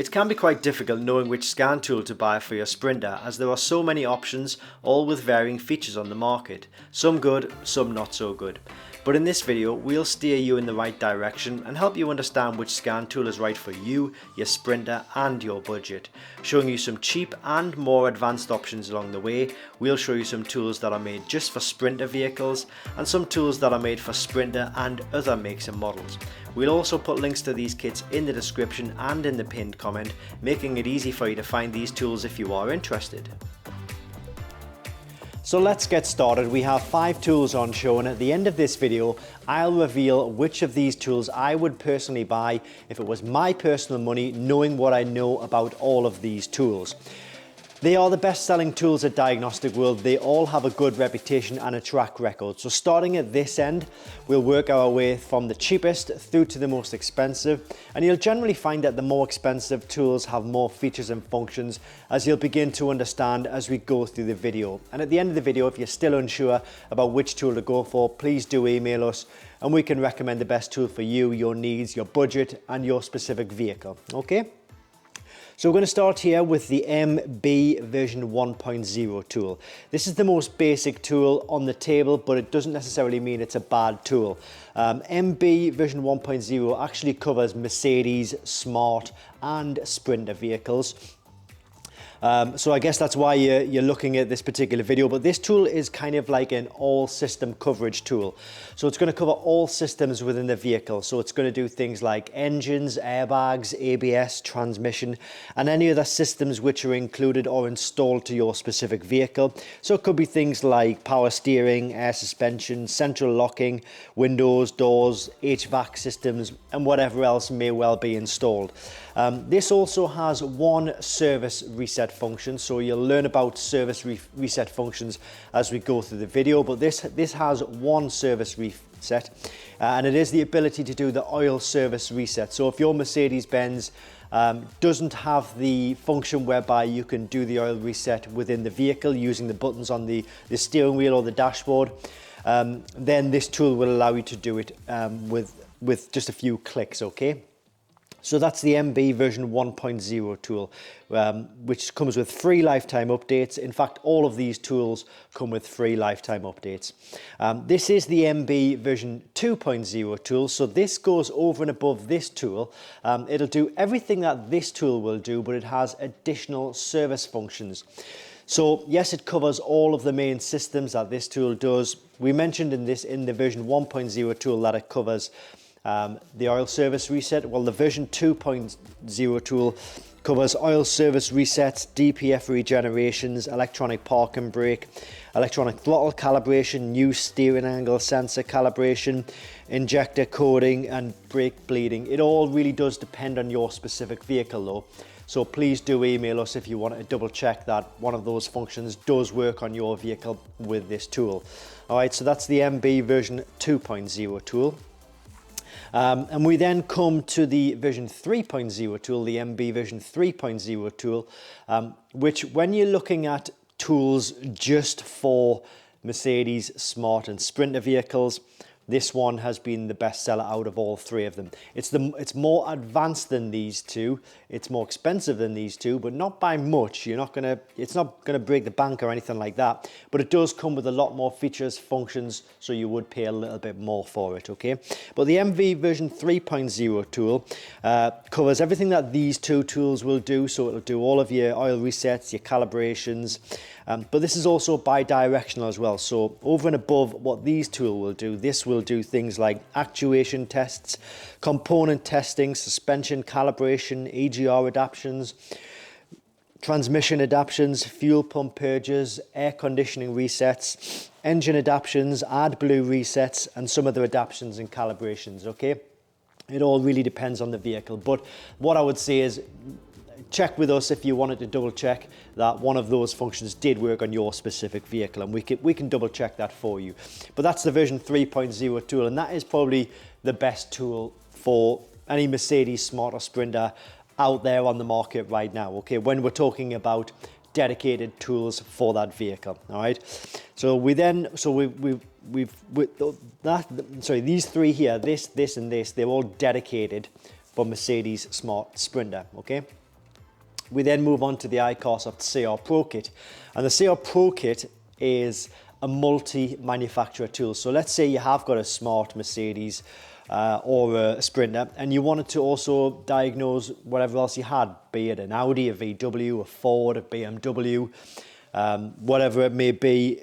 It can be quite difficult knowing which scan tool to buy for your Sprinter, as there are so many options, all with varying features on the market, some good, some not so good. But in this video we'll steer you in the right direction and help you understand which scan tool is right for you, your Sprinter and your budget. Showing you some cheap and more advanced options along the way. We'll show you some tools that are made just for Sprinter vehicles and some tools that are made for Sprinter and other makes and models. We'll also put links to these kits in the description and in the pinned comment, making it easy for you to find these tools if you are interested. So let's get started. We have 5 tools on show, and at the end of this video I'll reveal which of these tools I would personally buy if it was my personal money, knowing what I know about all of these tools. They are the best selling tools at Diagnostic World. They all have a good reputation and a track record. So starting at this end, we'll work our way from the cheapest through to the most expensive. And you'll generally find that the more expensive tools have more features and functions, as you'll begin to understand as we go through the video. And at the end of the video, if you're still unsure about which tool to go for, please do email us and we can recommend the best tool for you, your needs, your budget and your specific vehicle. Okay? So we're going to start here with the MB version 1.0 tool. This is the most basic tool on the table, but it doesn't necessarily mean it's a bad tool. MB version 1.0 actually covers Mercedes, Smart and Sprinter vehicles. So I guess that's why you're looking at this particular video, but this tool is kind of like an all system coverage tool. So it's going to cover all systems within the vehicle. So it's going to do things like engines, airbags, ABS, transmission, and any other systems which are included or installed to your specific vehicle. So it could be things like power steering, air suspension, central locking, windows, doors, HVAC systems, and whatever else may well be installed. This also has one service reset function, so you'll learn about service reset functions as we go through the video, but this has one service reset, and it is the ability to do the oil service reset. So if your Mercedes-Benz doesn't have the function whereby you can do the oil reset within the vehicle using the buttons on the steering wheel or the dashboard, then this tool will allow you to do it with just a few clicks, okay? So that's the MB version 1.0 tool, which comes with free lifetime updates. In fact, all of these tools come with free lifetime updates. This is the MB version 2.0 tool, so this goes over and above this tool. It'll do everything that this tool will do, but it has additional service functions. So yes, it covers all of the main systems that this tool does. We mentioned in the version 1.0 tool that it covers the oil service reset. Well, the version 2.0 tool covers oil service resets, DPF regenerations, electronic park and brake, electronic throttle calibration, new steering angle sensor calibration, injector coding and brake bleeding. It all really does depend on your specific vehicle though. So please do email us if you want to double check that one of those functions does work on your vehicle with this tool. Alright, so that's the MB version 2.0 tool. And we then come to the version 3.0 tool, the MB version 3.0 tool, which when you're looking at tools just for Mercedes, Smart and Sprinter vehicles, this one has been the best seller out of all 3 of them. It's more advanced than these two. It's more expensive than these two, but not by much. It's not gonna break the bank or anything like that. But it does come with a lot more features, functions, so you would pay a little bit more for it. Okay. But the MV version 3.0 tool covers everything that these 2 tools will do. So it'll do all of your oil resets, your calibrations. But this is also bi-directional as well. So over and above what these tools will do, this will do things like actuation tests, component testing, suspension calibration, EGR adaptions, transmission adaptions, fuel pump purges, air conditioning resets, engine adaptions, AdBlue resets, and some other adaptions and calibrations, okay? It all really depends on the vehicle. But what I would say is, check with us if you wanted to double check that one of those functions did work on your specific vehicle, and we can double check that for you. But that's the version 3.0 tool, and that is probably the best tool for any Mercedes, Smart or Sprinter out there on the market right now, okay, when we're talking about dedicated tools for that vehicle. All right, so these 3 here, this and this, they're all dedicated for Mercedes, Smart, Sprinter. Okay, We then move on to the iCarSoft CR Pro Kit. And the CR Pro Kit is a multi-manufacturer tool. So let's say you have got a smart Mercedes or a Sprinter, and you wanted to also diagnose whatever else you had, be it an Audi, a VW, a Ford, a BMW, whatever it may be,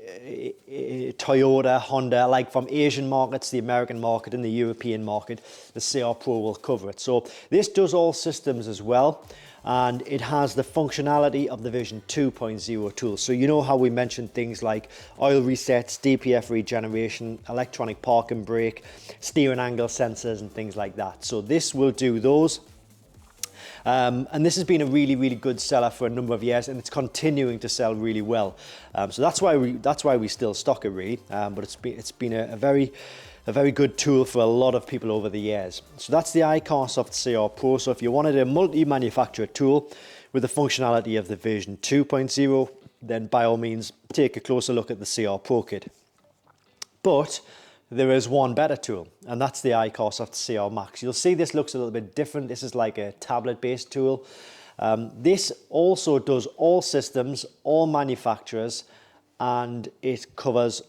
Toyota, Honda, like from Asian markets, the American market and the European market, the CR Pro will cover it. So this does all systems as well, and it has the functionality of the version 2.0 tool. So you know how we mentioned things like oil resets, DPF regeneration, electronic park and brake, steering angle sensors and things like that. So this will do those. And this has been a really good seller for a number of years, and it's continuing to sell really well. So that's why we still stock it really. But it's been a very good tool for a lot of people over the years. So that's the iCarSoft CR Pro. So if you wanted a multi-manufacturer tool with the functionality of the version 2.0, then by all means take a closer look at the CR Pro Kit. But there is one better tool, and that's the iCarSoft CR Max. You'll see this looks a little bit different. This is like a tablet-based tool. This also does all systems, all manufacturers, and it covers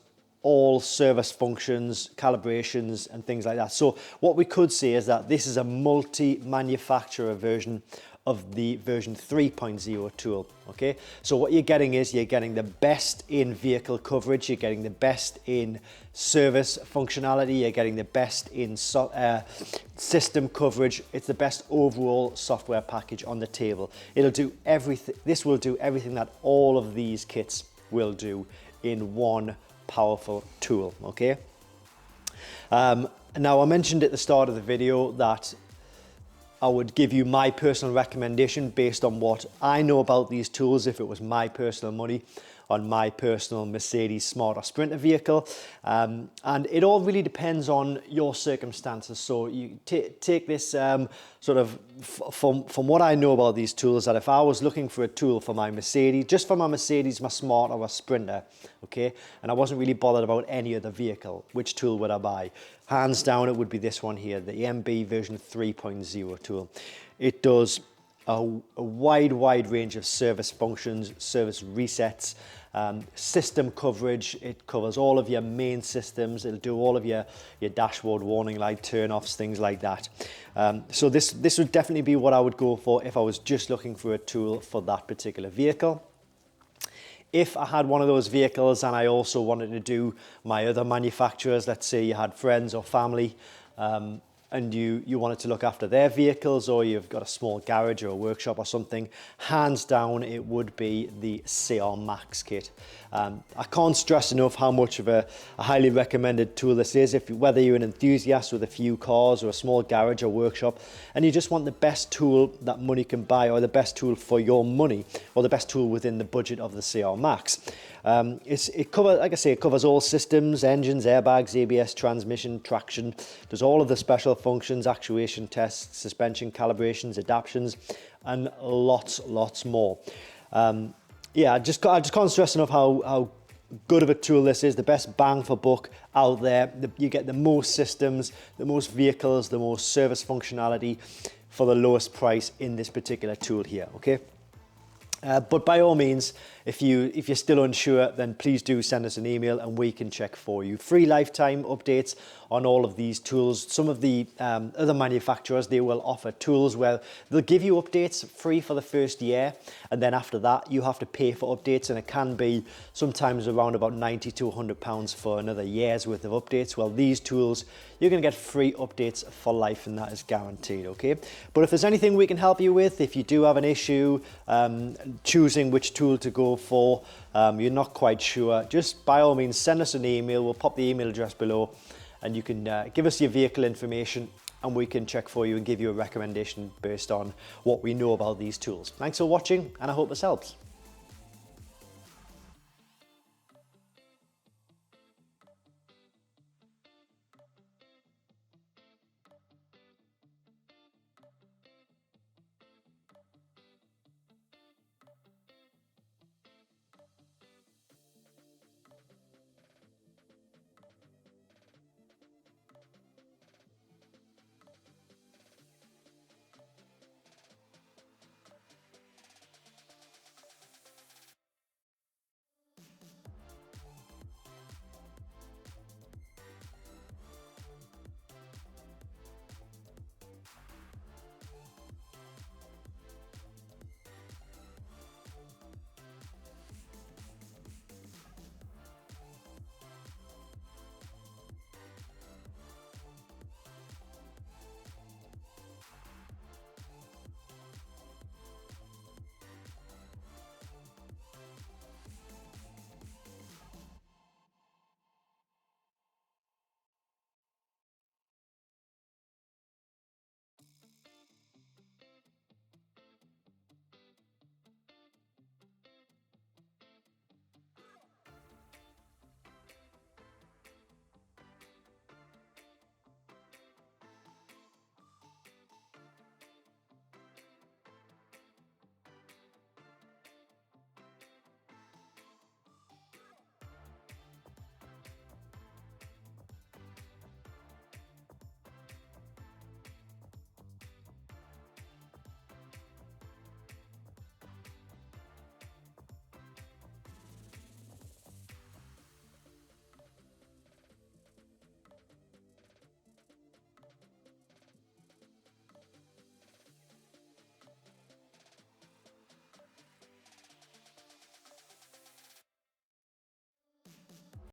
all service functions, calibrations, and things like that. So what we could say is that this is a multi-manufacturer version of the version 3.0 tool, okay? So what you're getting is you're getting the best in vehicle coverage, you're getting the best in service functionality, you're getting the best in system coverage. It's the best overall software package on the table. It'll do everything. This will do everything that all of these kits will do in one powerful tool, okay? Now I mentioned at the start of the video that I would give you my personal recommendation based on what I know about these tools if it was my personal money on my personal Mercedes Smart or Sprinter vehicle. And it all really depends on your circumstances. So you take this sort of from what I know about these tools, that if I was looking for a tool for my Mercedes, just for my Mercedes, my Smart or a Sprinter, okay, and I wasn't really bothered about any other vehicle, which tool would I buy? Hands down, it would be this one here, the EMB version 3.0 tool. It does a wide range of service functions, service resets, system coverage. It covers all of your main systems. It'll do all of your dashboard warning light turn-offs, things like that. So this would definitely be what I would go for if I was just looking for a tool for that particular vehicle. If I had one of those vehicles and I also wanted to do my other manufacturers, let's say you had friends or family, and you wanted to look after their vehicles, or you've got a small garage or a workshop or something, hands down it would be the CR Max kit. I can't stress enough how much of a highly recommended tool this is, whether you're an enthusiast with a few cars or a small garage or workshop and you just want the best tool that money can buy, or the best tool for your money, or the best tool within the budget of the CR Max. It covers, like I say, it covers all systems, engines, airbags, ABS, transmission, traction, does all of the special functions, actuation tests, suspension calibrations, adaptions, and lots more. Yeah, I just can't stress enough how good of a tool this is, the best bang for buck out there. You get the most systems, the most vehicles, the most service functionality for the lowest price in this particular tool here, okay? But by all means, if you're still unsure, then please do send us an email and we can check for you. Free lifetime updates on all of these tools. Some of the other manufacturers, they will offer tools where they'll give you updates free for the first year, and then after that you have to pay for updates, and it can be sometimes around about £90 to £100 for another year's worth of updates. Well, these tools, you're going to get free updates for life, and that is guaranteed, okay? But if there's anything we can help you with, if you do have an issue choosing which tool to go for, you're not quite sure, just by all means send us an email. We'll pop the email address below, and you can give us your vehicle information and we can check for you and give you a recommendation based on what we know about these tools. Thanks for watching, and I hope this helps.